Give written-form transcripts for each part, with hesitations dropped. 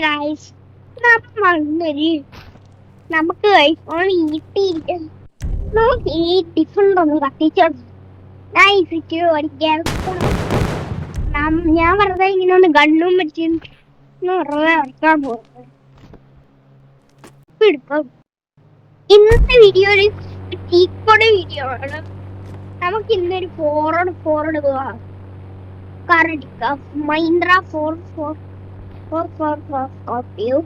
Guys നമുക്ക് iPhone ഈട്ടിയിട്ട് നമുക്ക് ഈ ഡിഫറെന്റ് ഒന്ന് കത്തിച്ചോ. ഞാൻ വെറുതെ ഇങ്ങനെ ഒന്ന് ഗണ്ണും പറ്റി വെറുതെ ഇറക്കാൻ പോകുന്നത്. ഇന്നത്തെ വീഡിയോ ഒരു ടീക്കോടെ വീഡിയോ ആണ്. നമുക്ക് ഇന്നൊരു ഫോർവേഡ് പോവാം. കാർ എടുക്കാം. മഹീന്ദ്ര 444 സ്കോർപിയോ.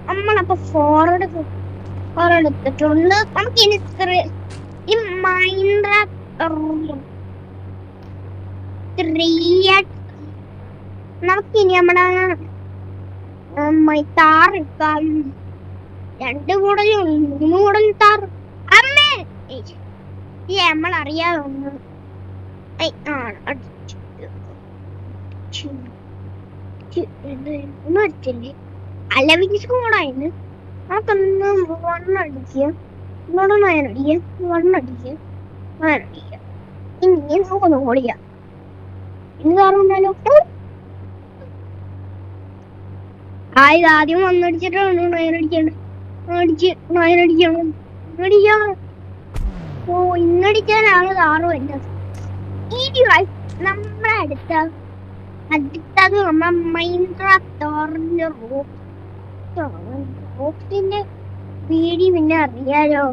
നമ്മളപ്പോ ഫോർവേഡ് എടുത്തിട്ടുണ്ട്. നമുക്ക് ഇനി ഈ മഹീന്ദ്ര 3 നമുക്കിനി നമ്മുടെ താർ എടുക്കാം. 2 കൂടുതലും 3 കൂടുതൽ താർ അമ്മേ നമ്മൾ അറിയാതെ ഒന്ന് ഒന്നും അലവിൻസ് കൂടായിരുന്നു. നമുക്കൊന്ന് വണ്ണടിക്കുക, വണ്ണടിക്കുക. ഇനി നമുക്കൊന്ന് ഓടിക്കാം. ഇന്ന് കാറുണ്ടല്ലോ. ആദ്യം വന്നടിച്ചിട്ടാണ് നയനടിക്കണം. ഓ ഇന്നടിക്കാനാണ് കാറ് വരുന്നത്. ഇനി നമ്മുടെ അടുത്തത് നമ്മുടെ മഹീന്ദ്ര താറിന്റെ റോക്സിന്റെ വീടി പിന്നെ അറിയാലോ.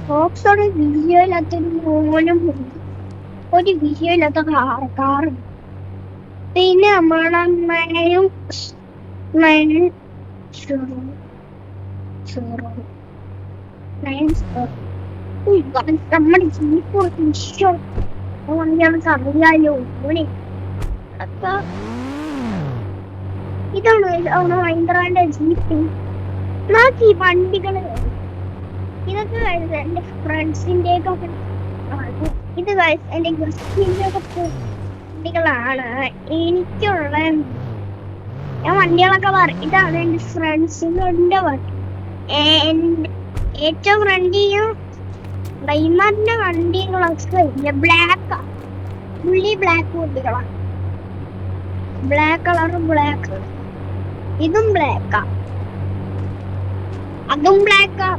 റോക്സോടെ വിജയമില്ലാത്തൊരു മോനും ഒരു വിജയമില്ലാത്ത കാറ്. പിന്നെ നമ്മളെ നമ്മുടെ ജീപ്പ് അറിയാലോ. ഇതാണ് മഹീന്ദ്രന്റെ ജീപ്പ്. നമുക്ക് ഈ വണ്ടികള് ഇതൊക്കെ എന്റെ ഫ്രണ്ട്സിന്റെ ഒക്കെ ഇത് എന്റെ ഗസ്റ്റിന്റെ ഒക്കെ വണ്ടികളാണ്. എനിക്കുള്ള ഞാൻ വണ്ടികളൊക്കെ പറയും. ഇതാണ് എന്റെ ഫ്രണ്ട്സിന്റെ വണ്ടി. ഏറ്റവും ഫ്രണ്ടിയും ഡൈമറിന്റെ വണ്ടികളൊക്കെ ബ്ലാക്കാ. ഫുള്ളി ബ്ലാക്ക് വണ്ടികളാണ്. ബ്ലാക്ക് കളറും ബ്ലാക്ക്. ഇതും ബ്ലാക്കാ, അതും ബ്ലാക്കാ.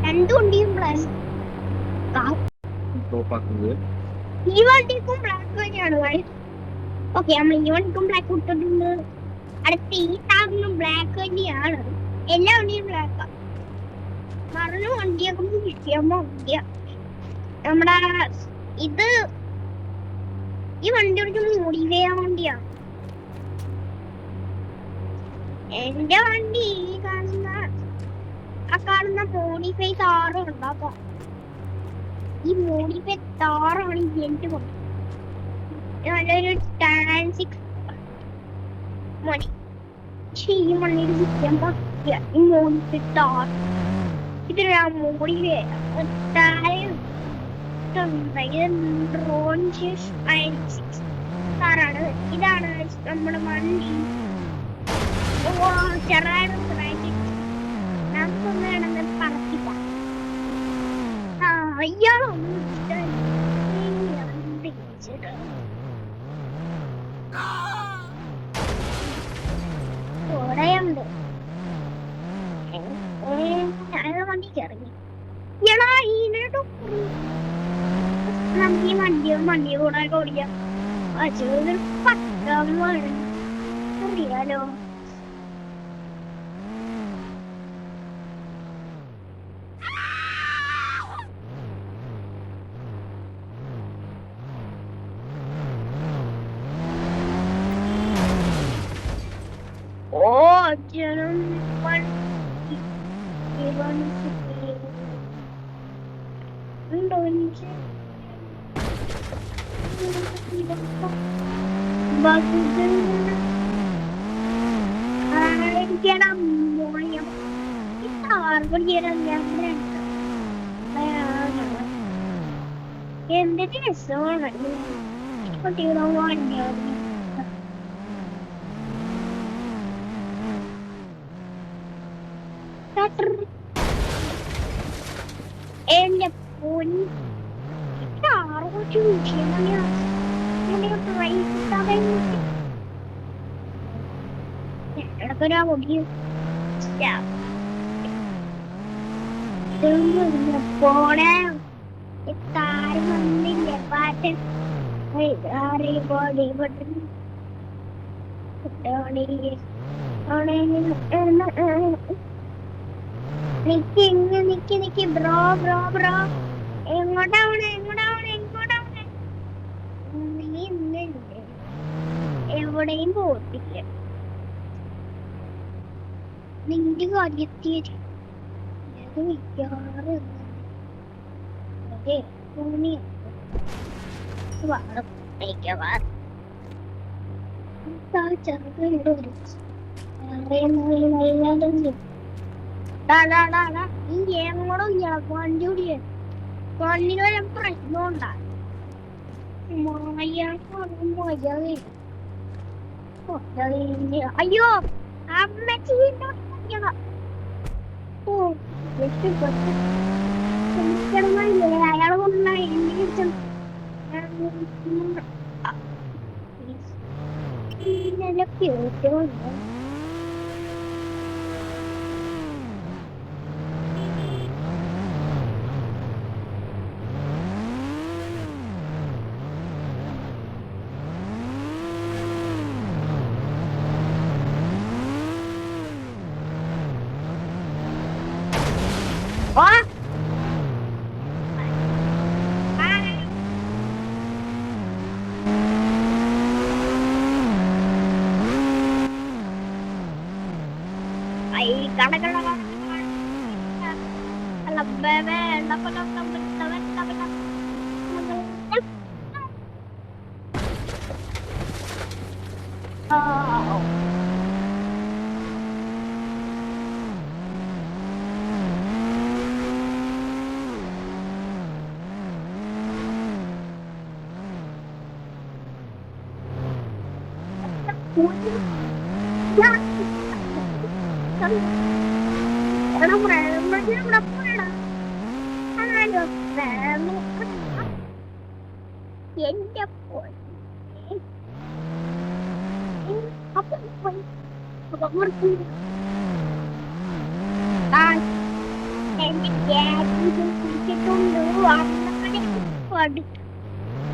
2 വണ്ടിയും ബ്ലാക്ക്. ഈ വണ്ടിക്കും ബ്ലാക്ക് തന്നെയാണ്. ഓക്കെ, നമ്മൾ ഈ വണ്ടിക്കും ബ്ലാക്ക് ഇട്ടിട്ടുണ്ട്. അടുത്ത ഈ താറിനും ബ്ലാക്ക് തന്നെയാണ്. എല്ലാ വണ്ടിയും ബ്ലാക്കാ. മറന്നു വണ്ടിയൊക്കെ വിഷയമ്മ വണ്ടിയാ. നമ്മുടെ ഇത് ഈ വണ്ടി മോഡിഫൈ ചെയ്യാൻ വണ്ടിയാണ്. എന്റെ വണ്ടി ഈ കാണുന്ന മോഡിഫൈ താറ് ഉണ്ടാക്കാം. ഈ മോഡിഫൈ താറാണ് എന്റെ വണ്ടി. നല്ലൊരു ടാൻസിക് മണി. ഈ മണ്ണിൽ വിൽക്കാൻ പറ്റിയ ഈ മോഡിഫൈ താർ ഇതിന് മോഡിഫൈ കാറാണ്. ഇതാണ് നമ്മുടെ വണ്ടി. നമുക്കൊന്ന് വേണമെന്ന് പറത്തിക്കാം. അയ്യാളൊന്നും ഓടയുണ്ട്. ഞാൻ വണ്ടിക്ക് ഇറങ്ങി. നമുക്ക് ഈ വണ്ടിയെ കൂടെ ഓടിക്കാം. അതൊരു പട്ടമാണ് അറിയാലോ. എന്തൊരു രസമാണ് കുട്ടികളോ വണ്ടിയാണ്. എന്റെ പൊന്നു നമുക്കൊരു ഒടിയ പോണേ താരം വന്നില്ലേ പാട്ട് നിക്ക് ബ്രോ ബ്രോ ബ്രോ എങ്ങോട്ടാവണേ നീ ഇന്നില്ലേ എവിടെയും പോട്ടില്ല നിന്റെ കാര്യത്തിൽ മിക്കാറ് ഈ ഏങ്ങോടും വണ്ടി കൂടിയ കണ്ണിന് വല്ല പ്രശ്നമുണ്ടാ അയ്യോ അമ്മച്ചി അയാള് കൊണ്ട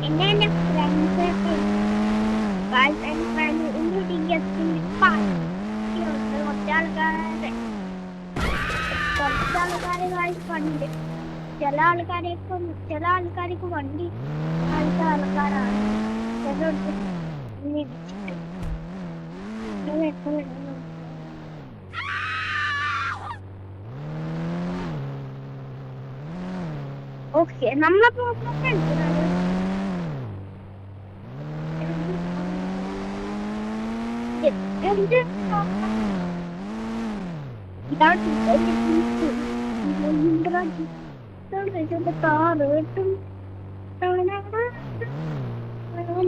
എന്റെ എന്റെ ഫ്രണ്ട്സ് കുറച്ചാൾക്കാരെ ചില ആൾക്കാർക്ക് വണ്ടി അടുത്ത ആൾക്കാരാണ് ഓക്കെ നമ്മളപ്പോ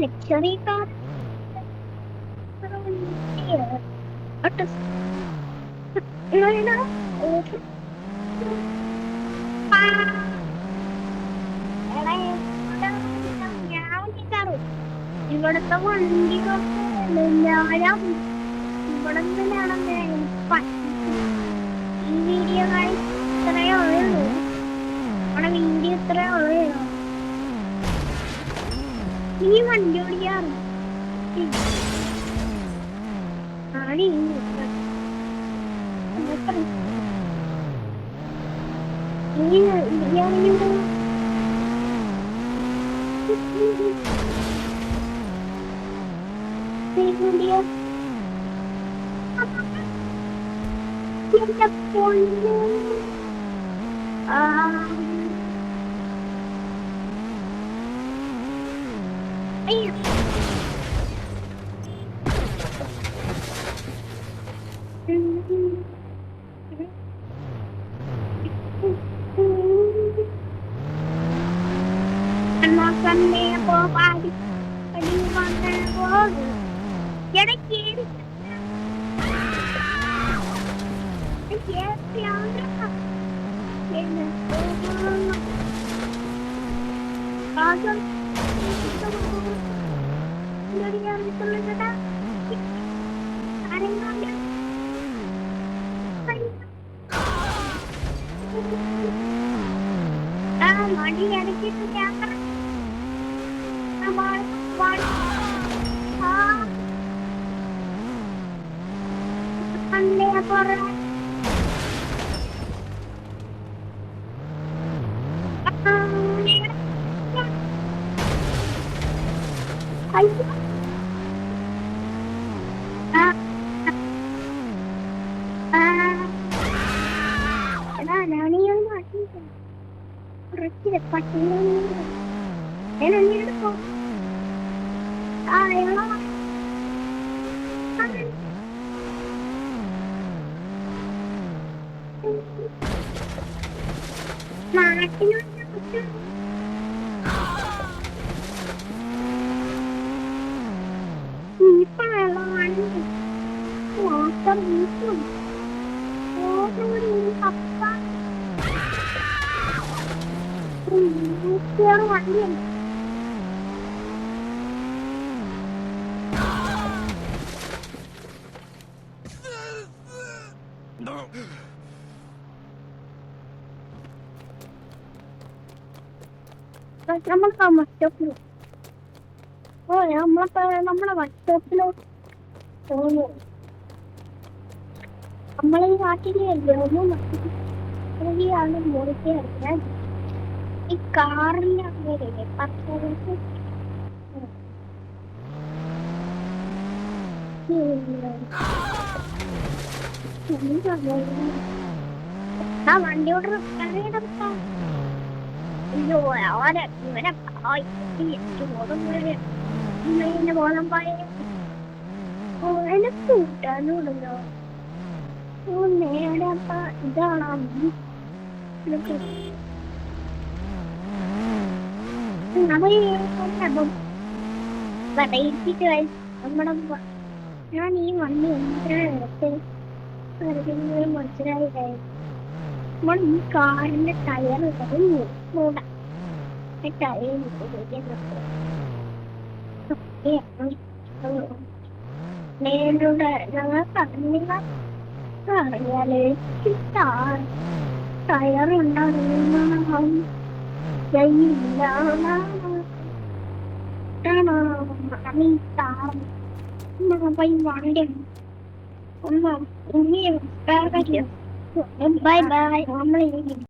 ലക്ഷറി കാർ ഇവിടത്തെ വണ്ടികളൊക്കെ ഞാൻ ഇവിടെ നിന്നാണ് ഈ വീഡിയോ ഇത്രയേ ഉള്ളൂ നമ്മുടെ വീഡിയോ ഇത്രയേ ഉള്ളൂ നീ വണ്ടി ഓടിക്കാറ് ആണ് ഈ ഇടയ്ക്ക് ക്യാമറ വണ്ടിയുണ്ട്. നമ്മൾക്ക് ആ വർക്ക്ഷോപ്പിലോ നമ്മളെ വർക്ക്ഷോപ്പിലോട്ട് പോകുന്നു. നമ്മളീ നാട്ടിലല്ലേ ഒന്നും ആണ് മുറിക്കാൻ ഈ കാറിന്റെ അങ്ങനെയല്ലേ 10 വണ്ടിയോട് ഇവനെ ബോധം പായ എനിക്ക് കൂട്ടാനുണ്ടല്ലോ. നേരെ അപ്പ ഇതാണോ നമ്മുടെ ഞാൻ ഈ വണ്ടി എന്തിനാണ് മനസ്സിലായിട്ടായി. നമ്മൾ ഈ കാറിന്റെ ടയർ ഞങ്ങൾ പറഞ്ഞില്ല അറിയാലേ ടയറുണ്ടാകും വണ്ടി ഒന്ന് ബൈ ബൈ നമ്മൾ